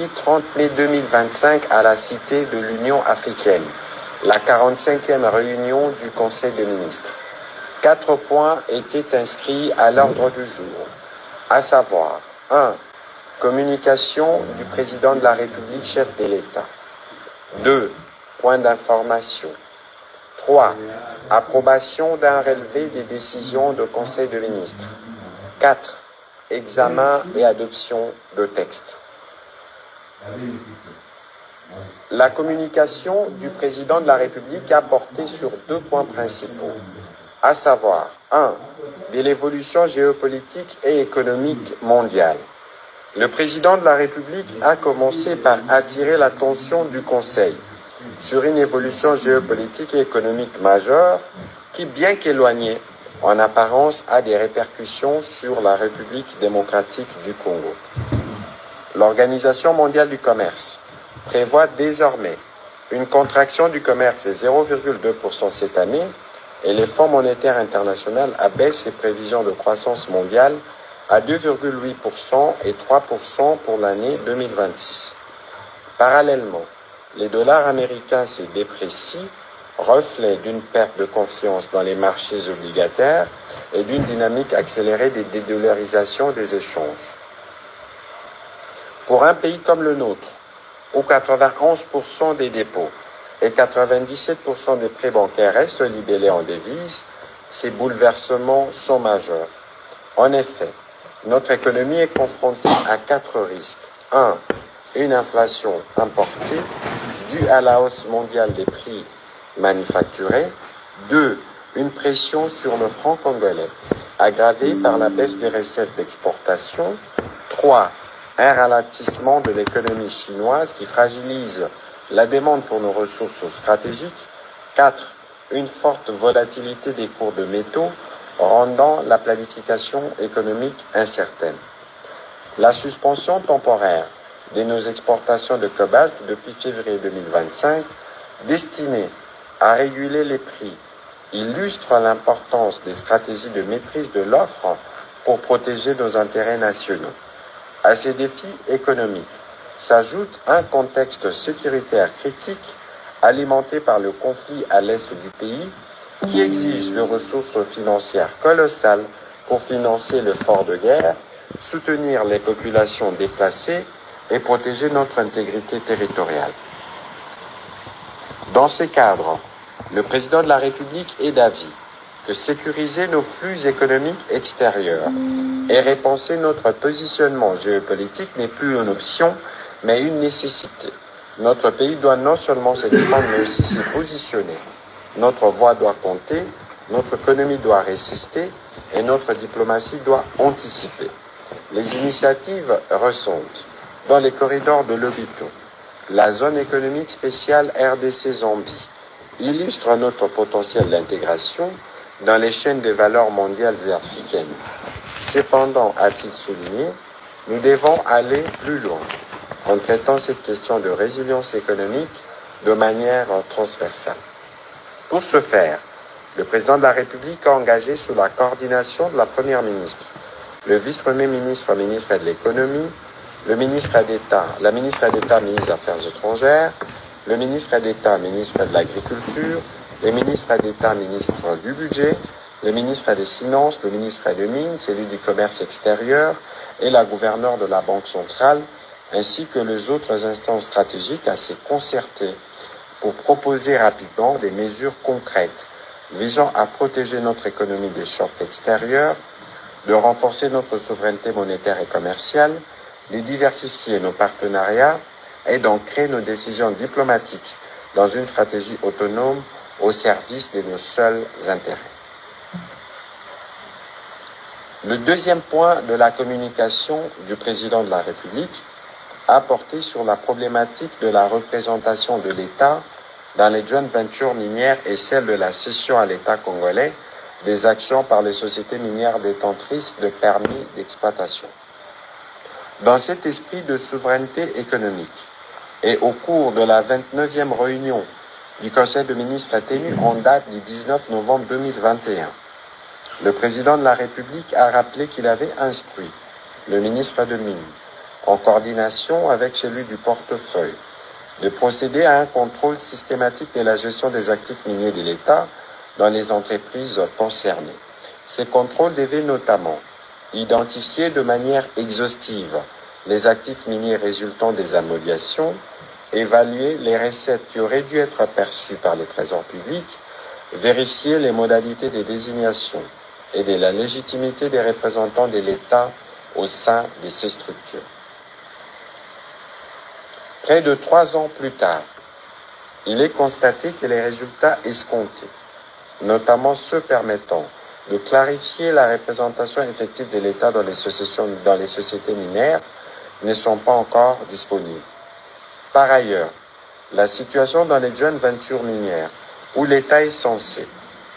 30 mai 2025 à la Cité de l'Union africaine, la 45e réunion du Conseil des ministres. 4 points étaient inscrits à l'ordre du jour, à savoir 1. Communication du président de la République, chef de l'État. 2. Point d'information. 3. Approbation d'un relevé des décisions du Conseil des ministres. 4. Examen et adoption de textes. La communication du président de la République a porté sur 2 points principaux, à savoir 1. De l'évolution géopolitique et économique mondiale. Le président de la République a commencé par attirer l'attention du Conseil sur une évolution géopolitique et économique majeure qui, bien qu'éloignée, en apparence, a des répercussions sur la République démocratique du Congo. L'Organisation mondiale du commerce prévoit désormais une contraction du commerce de 0,2% cette année et le Fonds monétaire international abaisse ses prévisions de croissance mondiale à 2,8% et 3% pour l'année 2026. Parallèlement, les dollars américains se déprécient, reflet d'une perte de confiance dans les marchés obligataires et d'une dynamique accélérée des dédollarisations des échanges. Pour un pays comme le nôtre, où 91% des dépôts et 97% des prêts bancaires restent libellés en devises, ces bouleversements sont majeurs. En effet, notre économie est confrontée à 4 risques. 1. Une inflation importée due à la hausse mondiale des prix manufacturés. 2. Une pression sur le franc congolais, aggravée par la baisse des recettes d'exportation. 3. Un ralentissement de l'économie chinoise qui fragilise la demande pour nos ressources stratégiques. 4. Une forte volatilité des cours de métaux, rendant la planification économique incertaine. La suspension temporaire de nos exportations de cobalt depuis février 2025, destinée à réguler les prix, illustre l'importance des stratégies de maîtrise de l'offre pour protéger nos intérêts nationaux. À ces défis économiques s'ajoute un contexte sécuritaire critique alimenté par le conflit à l'est du pays qui exige des ressources financières colossales pour financer l'effort de guerre, soutenir les populations déplacées et protéger notre intégrité territoriale. Dans ce cadre, le président de la République est d'avis que sécuriser nos flux économiques extérieurs et repenser notre positionnement géopolitique n'est plus une option, mais une nécessité. Notre pays doit non seulement se défendre, mais aussi se positionner. Notre voix doit compter, notre économie doit résister et notre diplomatie doit anticiper. Les initiatives récentes dans les corridors de Lobito, la zone économique spéciale RDC-Zambie, illustrent notre potentiel d'intégration dans les chaînes de valeur mondiales et africaines. Cependant, a-t-il souligné, nous devons aller plus loin en traitant cette question de résilience économique de manière transversale. Pour ce faire, le président de la République a engagé sous la coordination de la Première ministre, le vice-premier ministre, ministre de l'Économie, le ministre d'État, la ministre d'État, ministre des Affaires étrangères, le ministre d'État, ministre de l'Agriculture, le ministre d'État, ministre du Budget, le ministre des Finances, le ministre des Mines, celui du Commerce extérieur et la gouverneure de la Banque centrale, ainsi que les autres instances stratégiques à se concerter pour proposer rapidement des mesures concrètes visant à protéger notre économie des chocs extérieurs, de renforcer notre souveraineté monétaire et commerciale, de diversifier nos partenariats et d'ancrer nos décisions diplomatiques dans une stratégie autonome au service de nos seuls intérêts. Le deuxième point de la communication du président de la République a porté sur la problématique de la représentation de l'État dans les joint ventures minières et celle de la cession à l'État congolais des actions par les sociétés minières détentrices de permis d'exploitation. Dans cet esprit de souveraineté économique et au cours de la 29e réunion du Conseil des ministres tenue en date du 19 novembre 2021, le président de la République a rappelé qu'il avait instruit le ministre de Mines en coordination avec celui du portefeuille, de procéder à un contrôle systématique de la gestion des actifs miniers de l'État dans les entreprises concernées. Ces contrôles devaient notamment identifier de manière exhaustive les actifs miniers résultant des amodiations, évaluer les recettes qui auraient dû être perçues par les trésors publics, vérifier les modalités des désignations et de la légitimité des représentants de l'État au sein de ces structures. Près de 3 ans plus tard, il est constaté que les résultats escomptés, notamment ceux permettant de clarifier la représentation effective de l'État dans les sociétés minières, ne sont pas encore disponibles. Par ailleurs, la situation dans les joint ventures minières, où l'État est censé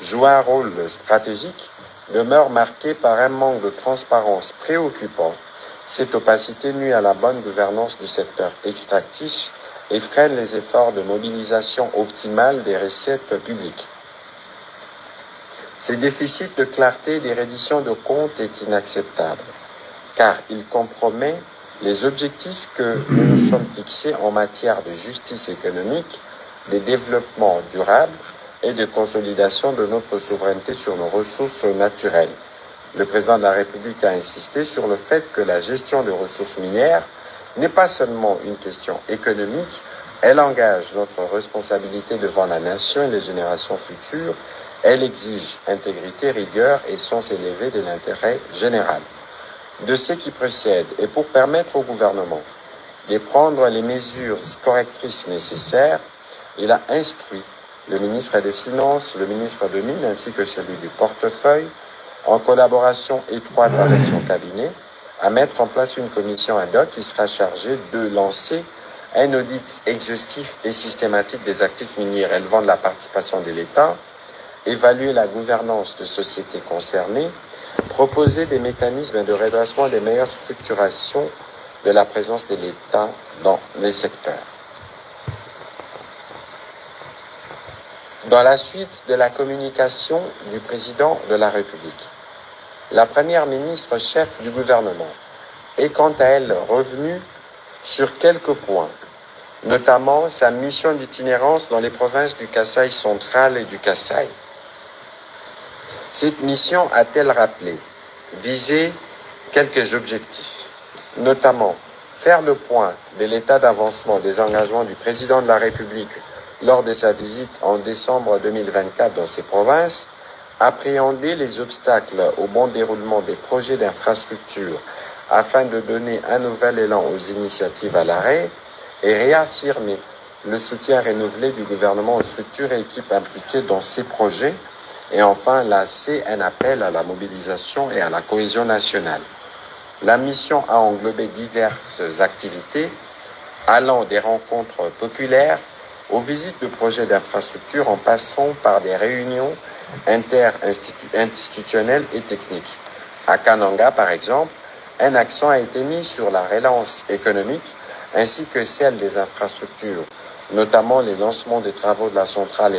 jouer un rôle stratégique, demeure marquée par un manque de transparence préoccupant. Cette opacité nuit à la bonne gouvernance du secteur extractif et freine les efforts de mobilisation optimale des recettes publiques. Ce déficit de clarté des redditions de comptes est inacceptable, car il compromet les objectifs que nous nous sommes fixés en matière de justice économique, de développement durable et de consolidation de notre souveraineté sur nos ressources naturelles. Le président de la République a insisté sur le fait que la gestion des ressources minières n'est pas seulement une question économique, elle engage notre responsabilité devant la nation et les générations futures. Elle exige intégrité, rigueur et sens élevé de l'intérêt général. De ce qui précède et pour permettre au gouvernement de prendre les mesures correctrices nécessaires, il a instruit le ministre des Finances, le ministre de Mines ainsi que celui du portefeuille, en collaboration étroite avec son cabinet, à mettre en place une commission ad hoc qui sera chargée de lancer un audit exhaustif et systématique des actifs miniers relevant de la participation de l'État, évaluer la gouvernance de sociétés concernées, proposer des mécanismes de redressement et des meilleures structurations de la présence de l'État dans les secteurs. Dans la suite de la communication du président de la République, la première ministre chef du gouvernement est quant à elle revenue sur quelques points, notamment sa mission d'itinérance dans les provinces du Kasaï central et du Kasaï. Cette mission a-t-elle rappelé, viser quelques objectifs, notamment faire le point de l'état d'avancement des engagements du président de la République lors de sa visite en décembre 2024 dans ces provinces, appréhender les obstacles au bon déroulement des projets d'infrastructure afin de donner un nouvel élan aux initiatives à l'arrêt et réaffirmer le soutien renouvelé du gouvernement aux structures et équipes impliquées dans ces projets et enfin lancer un appel à la mobilisation et à la cohésion nationale. La mission a englobé diverses activités allant des rencontres populaires aux visites de projets d'infrastructure en passant par des réunions interinstitutionnelles et techniques. À Kananga, par exemple, un accent a été mis sur la relance économique ainsi que celle des infrastructures, notamment les lancements des travaux de la centrale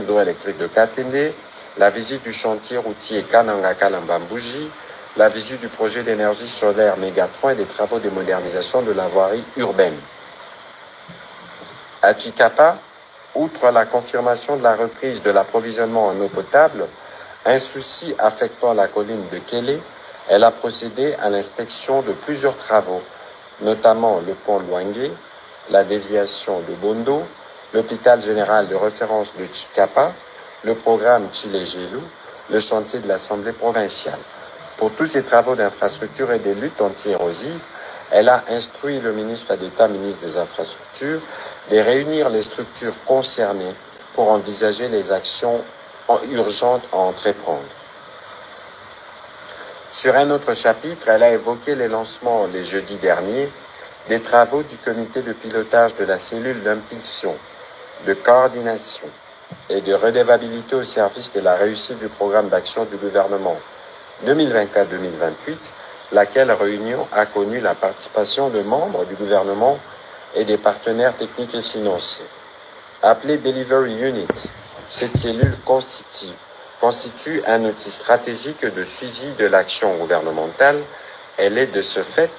hydroélectrique de Katende, la visite du chantier routier Kananga-Kalambambouji, la visite du projet d'énergie solaire Mégatron et des travaux de modernisation de la voirie urbaine. À Chikapa, outre la confirmation de la reprise de l'approvisionnement en eau potable, un souci affectant la colline de Kélé, elle a procédé à l'inspection de plusieurs travaux, notamment le pont Luangue, la déviation de Bondo, l'hôpital général de référence de Chikapa, le programme Chile-Gelou, le chantier de l'Assemblée provinciale. Pour tous ces travaux d'infrastructure et de lutte anti-érosive, elle a instruit le ministre d'État, ministre des Infrastructures, de réunir les structures concernées pour envisager les actions urgentes à entreprendre. Sur un autre chapitre, elle a évoqué les lancements les jeudis derniers des travaux du comité de pilotage de la cellule d'impulsion, de coordination et de redevabilité au service de la réussite du programme d'action du gouvernement 2024-2028, laquelle réunion a connu la participation de membres du gouvernement et des partenaires techniques et financiers. Appelée Delivery Unit, cette cellule constitue un outil stratégique de suivi de l'action gouvernementale Elle est de ce fait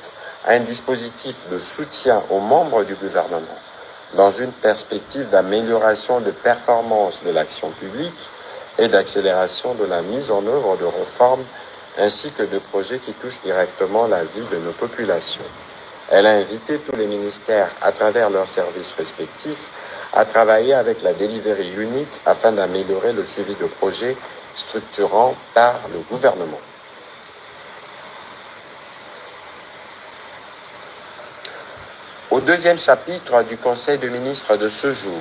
un dispositif de soutien aux membres du gouvernement dans une perspective d'amélioration de performance de l'action publique et d'accélération de la mise en œuvre de réformes ainsi que de projets qui touchent directement la vie de nos populations. Elle a invité tous les ministères, à travers leurs services respectifs, à travailler avec la Delivery Unit afin d'améliorer le suivi de projets structurants par le gouvernement. Au deuxième chapitre du Conseil des ministres de ce jour,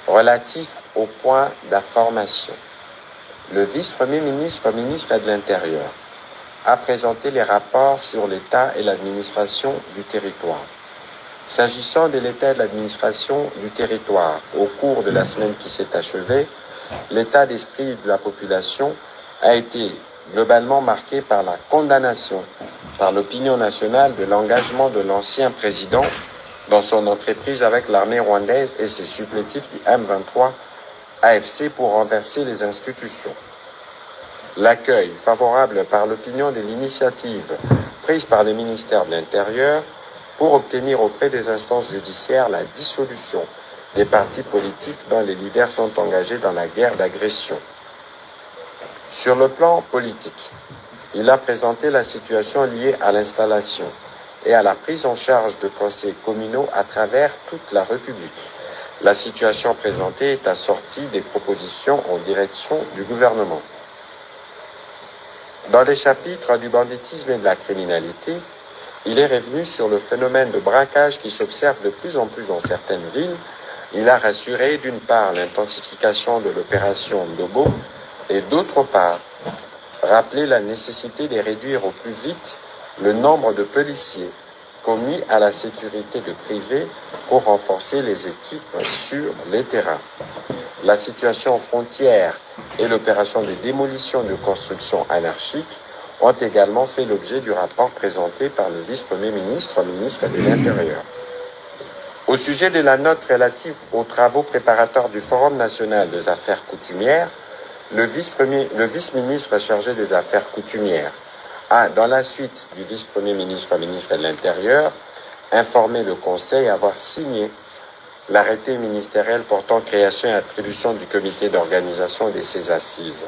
relatif au point d'information, le vice-premier ministre, ministre de l'Intérieur, a présenté les rapports sur l'État et l'administration du territoire. S'agissant de l'État et de l'administration du territoire, au cours de la semaine qui s'est achevée, l'état d'esprit de la population a été globalement marqué par la condamnation par l'opinion nationale de l'engagement de l'ancien président dans son entreprise avec l'armée rwandaise et ses supplétifs du M23 AFC pour renverser les institutions. L'accueil favorable par l'opinion de l'initiative prise par le ministère de l'Intérieur pour obtenir auprès des instances judiciaires la dissolution des partis politiques dont les leaders sont engagés dans la guerre d'agression. Sur le plan politique, il a présenté la situation liée à l'installation et à la prise en charge de conseils communaux à travers toute la République. La situation présentée est assortie des propositions en direction du gouvernement. Dans les chapitres du banditisme et de la criminalité, il est revenu sur le phénomène de braquage qui s'observe de plus en plus dans certaines villes. Il a rassuré d'une part l'intensification de l'opération Ndobo et d'autre part rappelé la nécessité de réduire au plus vite le nombre de policiers commis à la sécurité de privés pour renforcer les équipes sur les terrains. La situation frontière et l'opération de démolition de constructions anarchiques ont également fait l'objet du rapport présenté par le vice-premier ministre, ministre de l'Intérieur. Au sujet de la note relative aux travaux préparateurs du Forum national des affaires coutumières, le vice-ministre chargé des affaires coutumières a, dans la suite du vice-premier ministre, ministre de l'Intérieur, informé le Conseil avoir signé l'arrêté ministériel portant création et attribution du comité d'organisation de ces assises.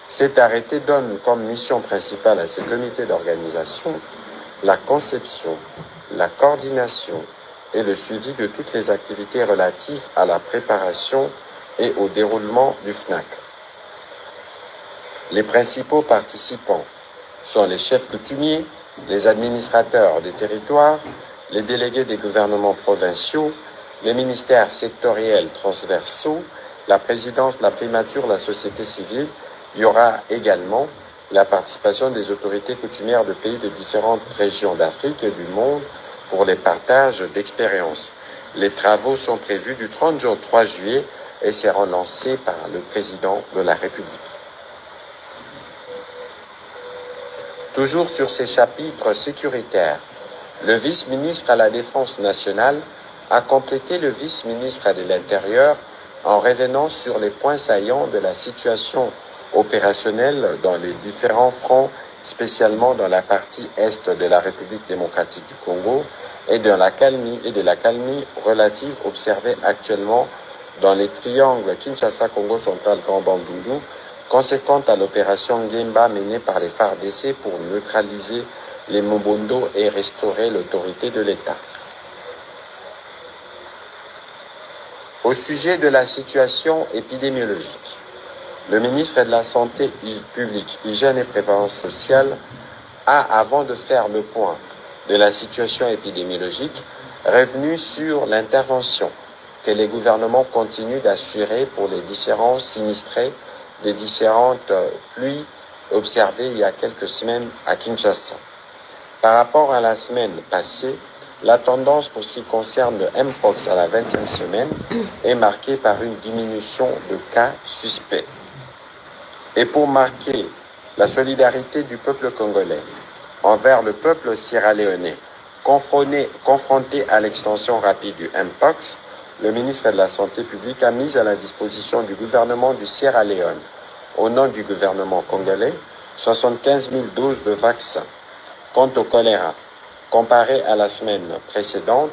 Cet arrêté donne comme mission principale à ce comité d'organisation la conception, la coordination et le suivi de toutes les activités relatives à la préparation et au déroulement du FNAC. Les principaux participants sont les chefs coutumiers, les administrateurs des territoires, les délégués des gouvernements provinciaux, les ministères sectoriels transversaux, la présidence, la primature, la société civile. Il y aura également la participation des autorités coutumières de pays de différentes régions d'Afrique et du monde pour les partages d'expériences. Les travaux sont prévus du 30 au 3 juillet et seront lancés par le président de la République. Toujours sur ces chapitres sécuritaires, le vice-ministre à la Défense nationale a complété le vice-ministre de l'Intérieur en revenant sur les points saillants de la situation opérationnelle dans les différents fronts, spécialement dans la partie est de la République démocratique du Congo et de la calmie relative observée actuellement dans les triangles Kinshasa-Congo central Grand Bandundu, conséquente à l'opération Ngemba menée par les FARDC pour neutraliser les Mobondo et restaurer l'autorité de l'État. Au sujet de la situation épidémiologique, le ministre de la Santé publique, Hygiène et Prévention sociale a, avant de faire le point de la situation épidémiologique, revenu sur l'intervention que les gouvernements continuent d'assurer pour les différents sinistrés des différentes pluies observées il y a quelques semaines à Kinshasa. Par rapport à la semaine passée, la tendance pour ce qui concerne le Mpox à la 20e semaine est marquée par une diminution de cas suspects. Et pour marquer la solidarité du peuple congolais envers le peuple sierra-léonais confronté à l'extension rapide du Mpox, le ministre de la Santé publique a mis à la disposition du gouvernement du Sierra Leone, au nom du gouvernement congolais, 75 000 doses de vaccins Quant au choléra, comparé à la semaine précédente,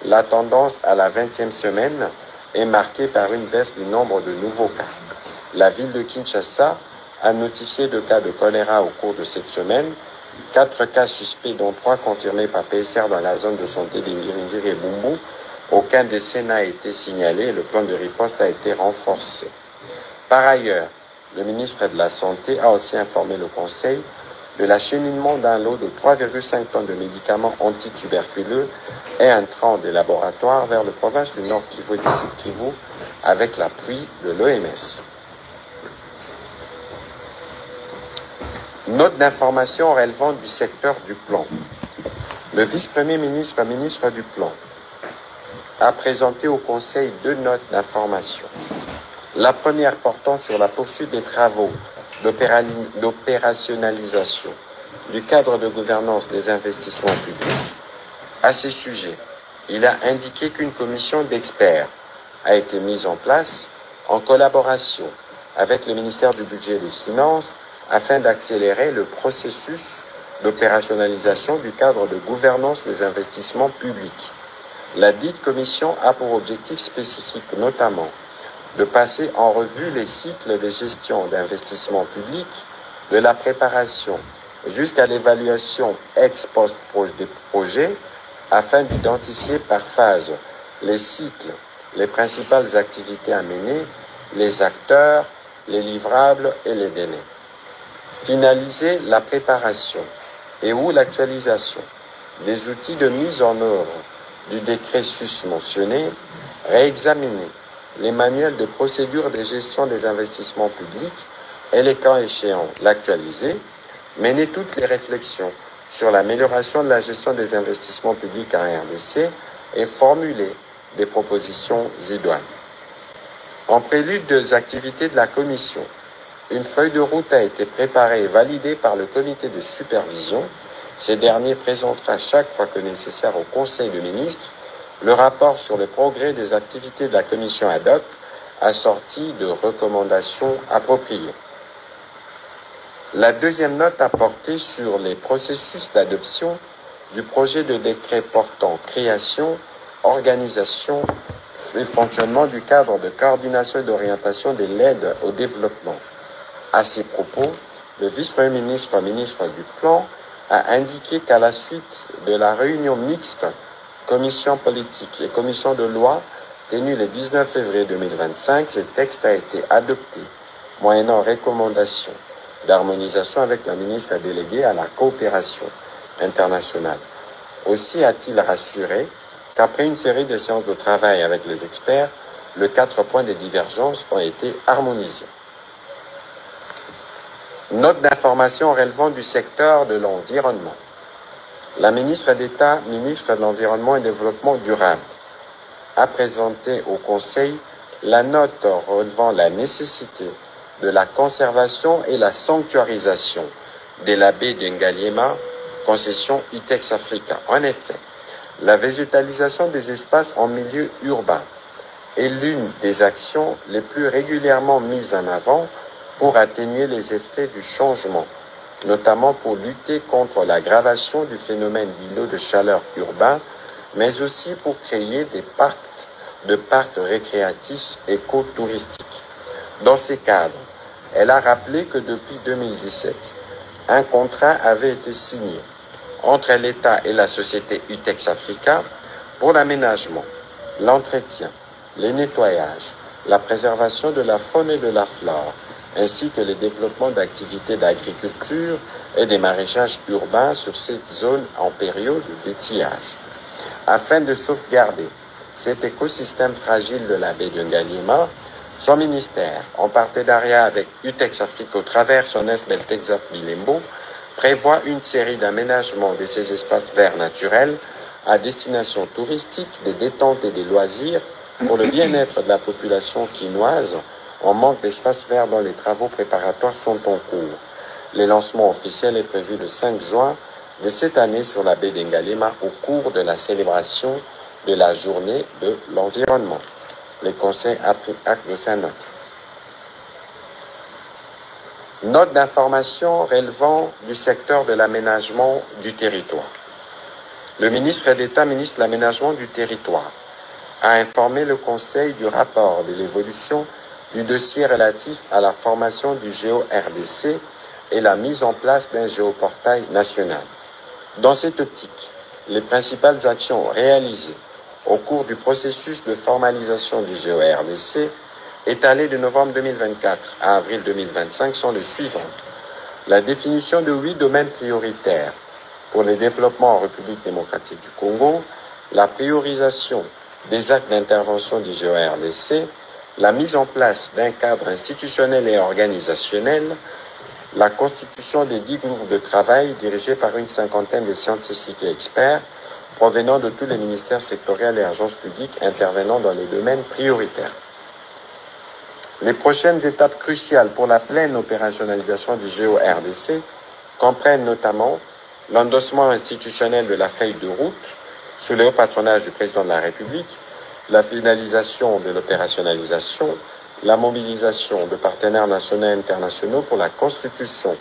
la tendance à la 20e semaine est marquée par une baisse du nombre de nouveaux cas. La ville de Kinshasa a notifié 2 cas de choléra au cours de cette semaine, 4 cas suspects dont 3 confirmés par PCR dans la zone de santé des Ngiringiri et Bumbu. Aucun décès n'a été signalé et le plan de riposte a été renforcé. Par ailleurs, le ministre de la Santé a aussi informé le Conseil de l'acheminement d'un lot de 3,5 tonnes de médicaments antituberculeux et un train des laboratoires vers le province du Nord Kivu et du Sud Kivu avec l'appui de l'OMS. Note d'information relevant du secteur du plan. Le vice-premier ministre, ministre du plan, a présenté au Conseil 2 notes d'information. La première portant sur la poursuite des travaux d'opérationnalisation du cadre de gouvernance des investissements publics. À ces sujets, il a indiqué qu'une commission d'experts a été mise en place en collaboration avec le ministère du Budget et des Finances afin d'accélérer le processus d'opérationnalisation du cadre de gouvernance des investissements publics. La dite commission a pour objectif spécifique notamment de passer en revue les cycles de gestion d'investissement public, de la préparation jusqu'à l'évaluation ex post des projets, afin d'identifier par phase les cycles, les principales activités à mener, les acteurs, les livrables et les délais. Finaliser la préparation et ou l'actualisation des outils de mise en œuvre du décret susmentionné, réexaminer les manuels de procédure de gestion des investissements publics et les cas échéants l'actualiser, mener toutes les réflexions sur l'amélioration de la gestion des investissements publics en RDC et formuler des propositions idoines. En prélude des activités de la Commission, une feuille de route a été préparée et validée par le comité de supervision. Ces derniers présentera chaque fois que nécessaire au Conseil de ministres le rapport sur le progrès des activités de la Commission ad hoc assorti de recommandations appropriées. La deuxième note a porté sur les processus d'adoption du projet de décret portant création, organisation et fonctionnement du cadre de coordination et d'orientation de l'aide au développement. À ces propos, le vice-premier ministre, ministre du Plan, a indiqué qu'à la suite de la réunion mixte commission politique et commission de loi tenue le 19 février 2025, ce texte a été adopté moyennant recommandation d'harmonisation avec la ministre déléguée à la coopération internationale. Aussi a-t-il rassuré qu'après une série de séances de travail avec les experts, les 4 points de divergence ont été harmonisés. Note d'information relevant du secteur de l'environnement. La ministre d'État, ministre de l'Environnement et du Développement durable, a présenté au Conseil la note relevant la nécessité de la conservation et la sanctuarisation de la baie de Ngaliema, concession UTEX Africa. En effet, la végétalisation des espaces en milieu urbain est l'une des actions les plus régulièrement mises en avant pour atténuer les effets du changement, notamment pour lutter contre l'aggravation du phénomène d'îlots de chaleur urbains, mais aussi pour créer des parcs récréatifs écotouristiques. Dans ces cadres, elle a rappelé que depuis 2017, un contrat avait été signé entre l'État et la société UTEX Africa pour l'aménagement, l'entretien, les nettoyages, la préservation de la faune et de la flore, ainsi que le développement d'activités d'agriculture et des maraîchages urbains sur cette zone en période de tillage. Afin de sauvegarder cet écosystème fragile de la baie de Ngaliema, son ministère, en partenariat avec UTEX Africa au travers son Beltexaf Bilembo, prévoit une série d'aménagements de ces espaces verts naturels à destination touristique, des détentes et des loisirs pour le bien-être de la population quinoise en manque d'espace vert dont les travaux préparatoires sont en cours. Le lancement officiel est prévu le 5 juin de cette année sur la baie d'Ngaliema au cours de la célébration de la journée de l'environnement. Le Conseil a pris acte de sa note. Note d'information relevant du secteur de l'aménagement du territoire. Le ministre d'État, ministre de l'Aménagement du territoire, a informé le Conseil du rapport de l'évolution du dossier relatif à la formation du GEO-RDC et la mise en place d'un géoportail national. Dans cette optique, les principales actions réalisées au cours du processus de formalisation du GEO-RDC étalé de novembre 2024 à avril 2025 sont les suivantes. La définition de 8 domaines prioritaires pour le développement en République démocratique du Congo, la priorisation des actes d'intervention du GEO-RDC, la mise en place d'un cadre institutionnel et organisationnel, la constitution des 10 groupes de travail dirigés par une cinquantaine de scientifiques et experts provenant de tous les ministères sectoriels et agences publiques intervenant dans les domaines prioritaires. Les prochaines étapes cruciales pour la pleine opérationnalisation du GEO-RDC comprennent notamment l'endossement institutionnel de la feuille de route sous le haut patronage du président de la République, la finalisation de l'opérationnalisation, la mobilisation de partenaires nationaux et internationaux pour la constitution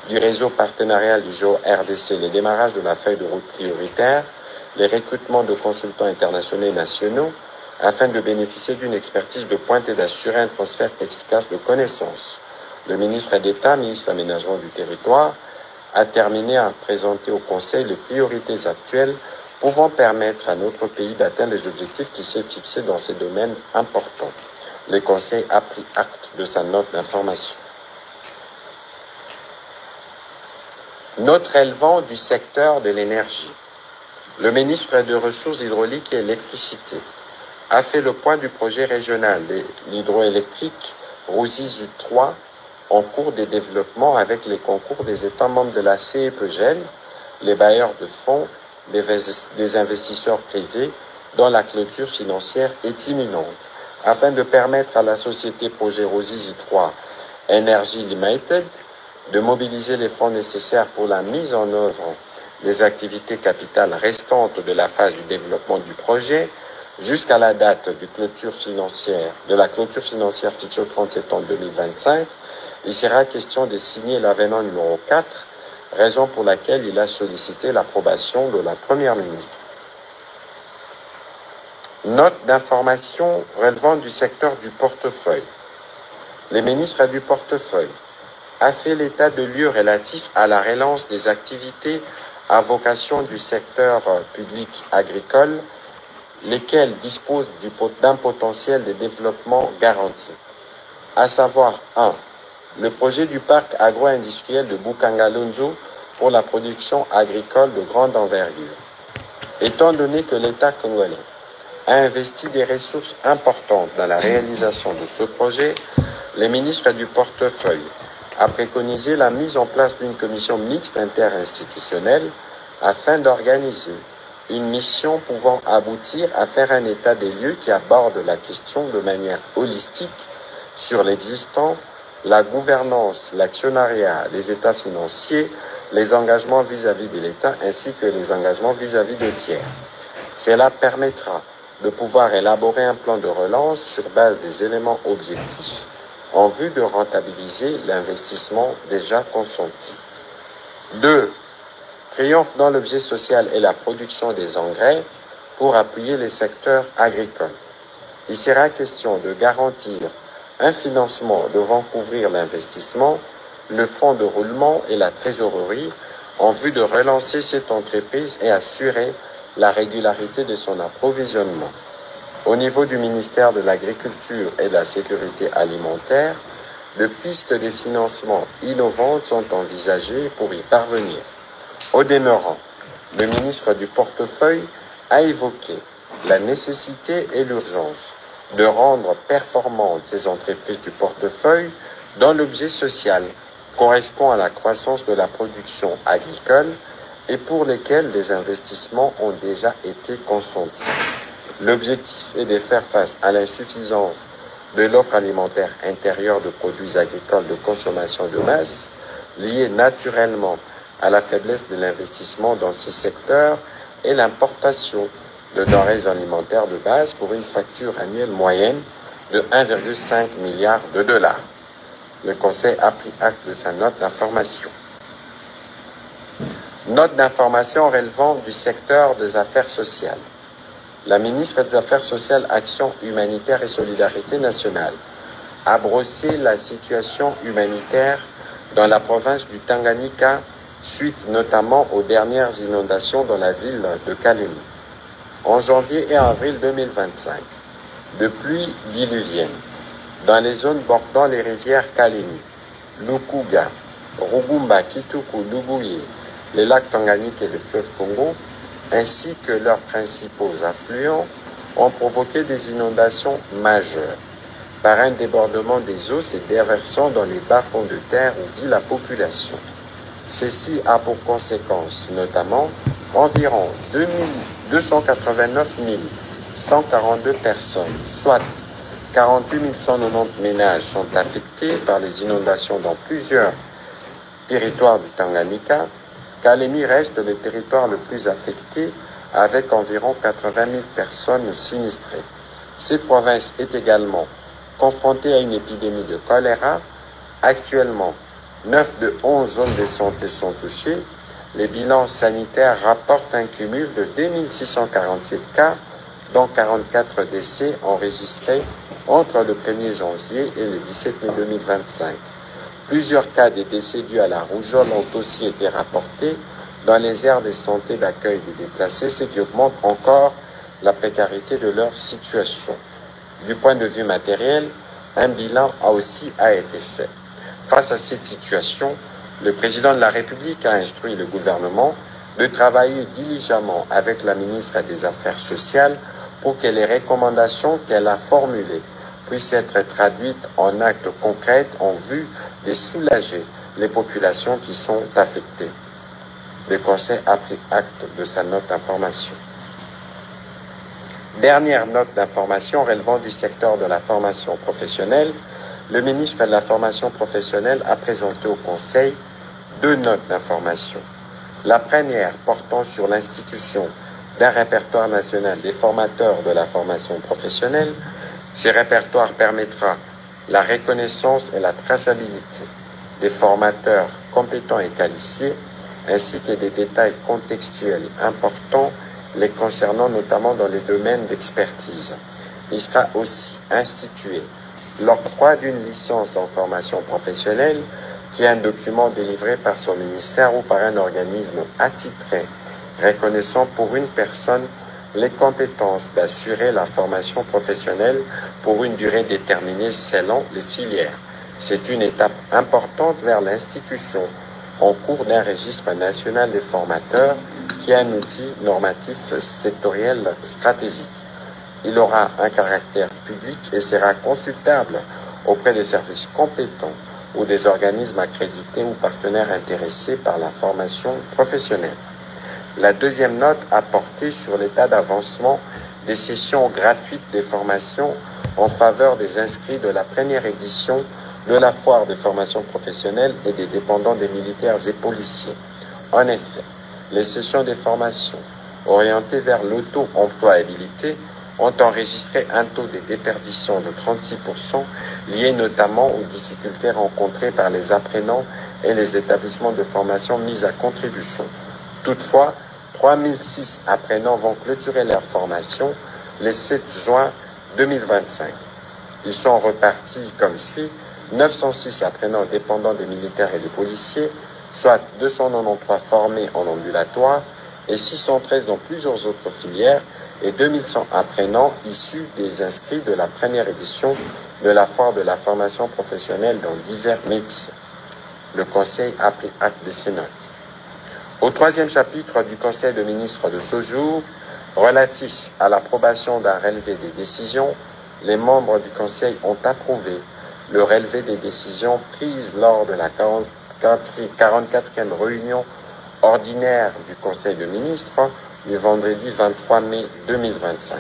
du réseau partenarial du GEO-RDC, le démarrage de la feuille de route prioritaire, les recrutements de consultants internationaux et nationaux, afin de bénéficier d'une expertise de pointe et d'assurer un transfert efficace de connaissances. Le ministre d'État, ministre de l'Aménagement du territoire, a terminé à présenter au Conseil les priorités actuelles pouvant permettre à notre pays d'atteindre les objectifs qui s'est fixés dans ces domaines importants. Le Conseil a pris acte de sa note d'information. Note relevant du secteur de l'énergie. Le ministre des Ressources hydrauliques et électricité a fait le point du projet régional de l'hydroélectrique Ruzizi 3 en cours de développement avec les concours des États membres de la CEPGL, les bailleurs de fonds, des investisseurs privés dont la clôture financière est imminente, afin de permettre à la société projet Ruzizi 3 Energy Limited de mobiliser les fonds nécessaires pour la mise en œuvre des activités capitales restantes de la phase du développement du projet, jusqu'à la date de la clôture financière fixée au 30 septembre 2025, il sera question de signer l'avenant numéro 4, raison pour laquelle il a sollicité l'approbation de la Première ministre. Note d'information relevant du secteur du portefeuille. Le ministre du portefeuille a fait l'état de lieu relatif à la relance des activités à vocation du secteur public agricole, lesquels disposent d'un potentiel de développement garanti, à savoir 1. Le projet du parc agro-industriel de Bukangalonzo pour la production agricole de grande envergure. Étant donné que l'État congolais a investi des ressources importantes dans la réalisation de ce projet, le ministre du portefeuille a préconisé la mise en place d'une commission mixte interinstitutionnelle afin d'organiser une mission pouvant aboutir à faire un état des lieux qui aborde la question de manière holistique sur l'existant, la gouvernance, l'actionnariat, les états financiers, les engagements vis-à-vis de l'État ainsi que les engagements vis-à-vis de tiers. Cela permettra de pouvoir élaborer un plan de relance sur base des éléments objectifs en vue de rentabiliser l'investissement déjà consenti. 2. Triomphe dans l'objet social et la production des engrais pour appuyer les secteurs agricoles. Il sera question de garantir un financement devant couvrir l'investissement, le fonds de roulement et la trésorerie en vue de relancer cette entreprise et assurer la régularité de son approvisionnement. Au niveau du ministère de l'Agriculture et de la Sécurité alimentaire, de pistes de financement innovantes sont envisagées pour y parvenir. Au demeurant, le ministre du portefeuille a évoqué la nécessité et l'urgence de rendre performantes ces entreprises du portefeuille dont l'objet social correspond à la croissance de la production agricole et pour lesquelles des investissements ont déjà été consentis. L'objectif est de faire face à l'insuffisance de l'offre alimentaire intérieure de produits agricoles de consommation de masse, liée naturellement à la faiblesse de l'investissement dans ces secteurs et l'importation de denrées alimentaires de base pour une facture annuelle moyenne de 1,5 milliard de dollars. Le Conseil a pris acte de sa note d'information. Note d'information relevant du secteur des affaires sociales. La ministre des Affaires sociales, Action humanitaire et solidarité nationale a brossé la situation humanitaire dans la province du Tanganyika suite notamment aux dernières inondations dans la ville de Kalemi. En janvier et avril 2025, de pluies diluviennes dans les zones bordant les rivières Kalemi, Lukuga, Rugumba, Kituku, Lubuye, les lacs Tanganyika et le fleuve Congo, ainsi que leurs principaux affluents, ont provoqué des inondations majeures par un débordement des eaux se déversant dans les bas-fonds de terre où vit la population. Ceci a pour conséquence notamment environ 289 142 personnes, soit 48 190 ménages sont affectés par les inondations dans plusieurs territoires du Tanganyika. Kalemi reste le territoire le plus affecté avec environ 80 000 personnes sinistrées. Cette province est également confrontée à une épidémie de choléra. Actuellement, 9 de 11 zones de santé sont touchées. Les bilans sanitaires rapportent un cumul de 2647 cas, dont 44 décès enregistrés entre le 1er janvier et le 17 mai 2025. Plusieurs cas de décès dus à la rougeole ont aussi été rapportés dans les aires de santé d'accueil des déplacés, ce qui augmente encore la précarité de leur situation. Du point de vue matériel, un bilan a été fait. Face à cette situation, le président de la République a instruit le gouvernement de travailler diligemment avec la ministre des Affaires sociales pour que les recommandations qu'elle a formulées puissent être traduites en actes concrets en vue de soulager les populations qui sont affectées. Le Conseil a pris acte de sa note d'information. Dernière note d'information relevant du secteur de la formation professionnelle. Le ministre de la Formation professionnelle a présenté au Conseil 2 notes d'information. La première portant sur l'institution d'un répertoire national des formateurs de la formation professionnelle. Ce répertoire permettra la reconnaissance et la traçabilité des formateurs compétents et qualifiés, ainsi que des détails contextuels importants les concernant notamment dans les domaines d'expertise. Il sera aussi institué l'octroi d'une licence en formation professionnelle, qui est un document délivré par son ministère ou par un organisme attitré, reconnaissant pour une personne les compétences d'assurer la formation professionnelle pour une durée déterminée selon les filières. C'est une étape importante vers l'institution en cours d'un registre national des formateurs qui est un outil normatif sectoriel stratégique. Il aura un caractère public et sera consultable auprès des services compétents ou des organismes accrédités ou partenaires intéressés par la formation professionnelle. La deuxième note a porté sur l'état d'avancement des sessions gratuites de formation en faveur des inscrits de la première édition de la foire de formation professionnelle et des dépendants des militaires et policiers. En effet, les sessions de formation orientées vers l'auto-employabilité ont enregistré un taux de déperdition de 36%, lié notamment aux difficultés rencontrées par les apprenants et les établissements de formation mis à contribution. Toutefois, 3006 apprenants vont clôturer leur formation le 7 juin 2025. Ils sont repartis comme suit: 906 apprenants dépendants des militaires et des policiers, soit 293 formés en ambulatoire et 613 dans plusieurs autres filières, et 2100 apprenants issus des inscrits de la première édition de la foire de la formation professionnelle dans divers métiers. Le Conseil a pris acte de ces notes. Au troisième chapitre du Conseil de ministres de ce jour, relatif à l'approbation d'un relevé des décisions, les membres du Conseil ont approuvé le relevé des décisions prises lors de la 44e réunion ordinaire du Conseil de ministres du vendredi 23 mai 2025.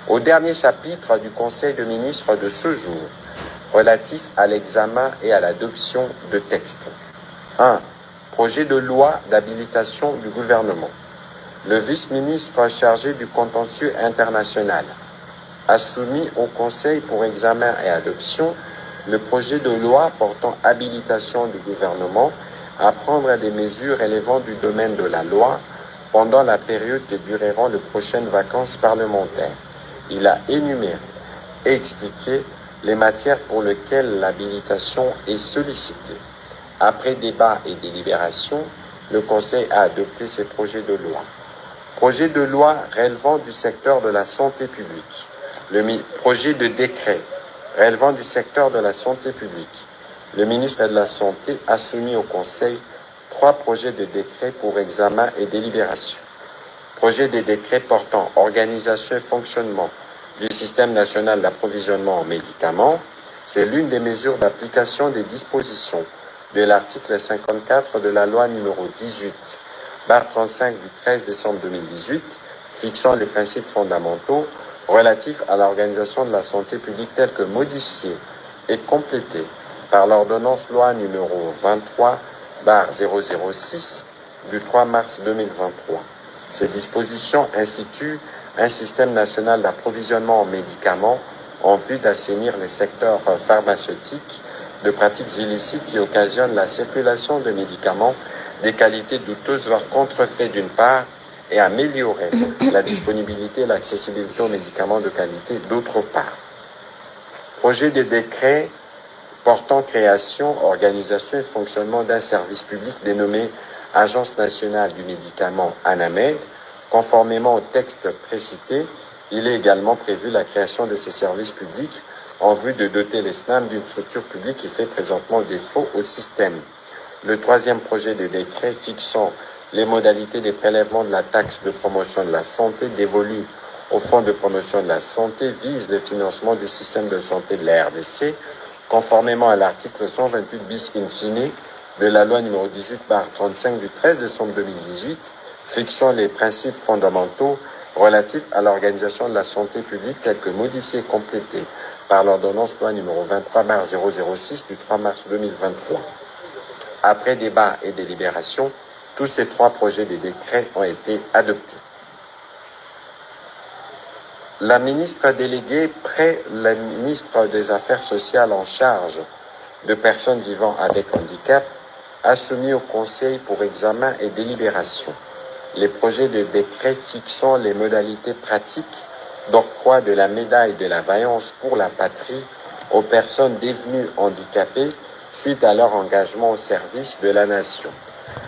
Au dernier chapitre du Conseil de ministres de ce jour, relatif à l'examen et à l'adoption de textes. 1. Projet de loi d'habilitation du gouvernement. Le vice-ministre chargé du contentieux international a soumis au Conseil pour examen et adoption le projet de loi portant habilitation du gouvernement à prendre des mesures relevant du domaine de la loi pendant la période que dureront les prochaines vacances parlementaires. Il a énuméré et expliqué les matières pour lesquelles l'habilitation est sollicitée. Après débat et délibération, le Conseil a adopté ces projets de loi. Projet de loi relevant du secteur de la santé publique. Le projet de décret relevant du secteur de la santé publique. Le ministre de la Santé a soumis au Conseil 3 projets de décret pour examen et délibération. Projet de décret portant organisation et fonctionnement du système national d'approvisionnement en médicaments. C'est l'une des mesures d'application des dispositions de l'article 54 de la loi numéro 18/35 du 13 décembre 2018, fixant les principes fondamentaux relatifs à l'organisation de la santé publique tels que modifiés et complétés par l'ordonnance loi numéro 23/006 du 3 mars 2023. Ces dispositions instituent un système national d'approvisionnement en médicaments en vue d'assainir les secteurs pharmaceutiques de pratiques illicites qui occasionnent la circulation de médicaments des qualités douteuses, voire contrefaits d'une part, et améliorer la disponibilité et l'accessibilité aux médicaments de qualité d'autre part. Projet de décret portant création, organisation et fonctionnement d'un service public dénommé Agence nationale du médicament ANAMED. Conformément au texte précité, il est également prévu la création de ces services publics en vue de doter les SNAM d'une structure publique qui fait présentement défaut au système. Le 3e projet de décret fixant les modalités des prélèvements de la taxe de promotion de la santé dévolue au Fonds de promotion de la santé vise le financement du système de santé de la RDC, conformément à l'article 128 bis in fine de la loi numéro 18/35 du 13 décembre 2018, fixant les principes fondamentaux relatifs à l'organisation de la santé publique tels que modifiés et complétés par l'ordonnance loi numéro 23/006 du 3 mars 2023. Après débat et délibération, tous ces 3 projets de décret ont été adoptés. La ministre déléguée près le ministre des Affaires sociales en charge de personnes vivant avec handicap a soumis au Conseil pour examen et délibération les projets de décret fixant les modalités pratiques d'octroi de la médaille de la vaillance pour la patrie aux personnes devenues handicapées suite à leur engagement au service de la nation.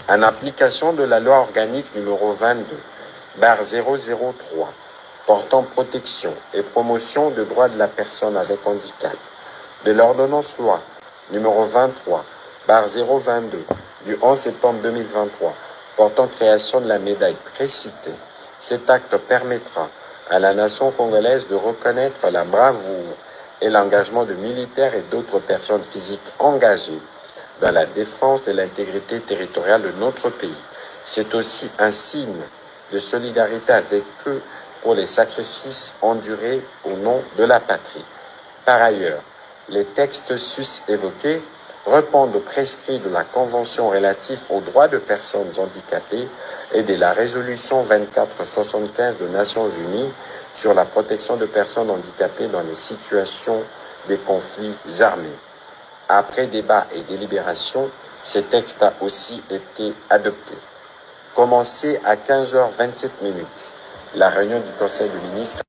En application de la loi organique numéro 22/003 portant protection et promotion des droits de la personne avec handicap, de l'ordonnance loi numéro 23/022 du 11 septembre 2023 portant création de la médaille précitée, cet acte permettra à la nation congolaise de reconnaître la bravoure et l'engagement de militaires et d'autres personnes physiques engagées dans la défense de l'intégrité territoriale de notre pays. C'est aussi un signe de solidarité avec eux pour les sacrifices endurés au nom de la patrie. Par ailleurs, les textes sus-évoqués répondent aux prescrits de la Convention relative aux droits de personnes handicapées et de la résolution 2475 des Nations Unies sur la protection de personnes handicapées dans les situations des conflits armés. Après débat et délibération, ce texte a aussi été adopté. Commencé à 15h27, la réunion du Conseil des ministres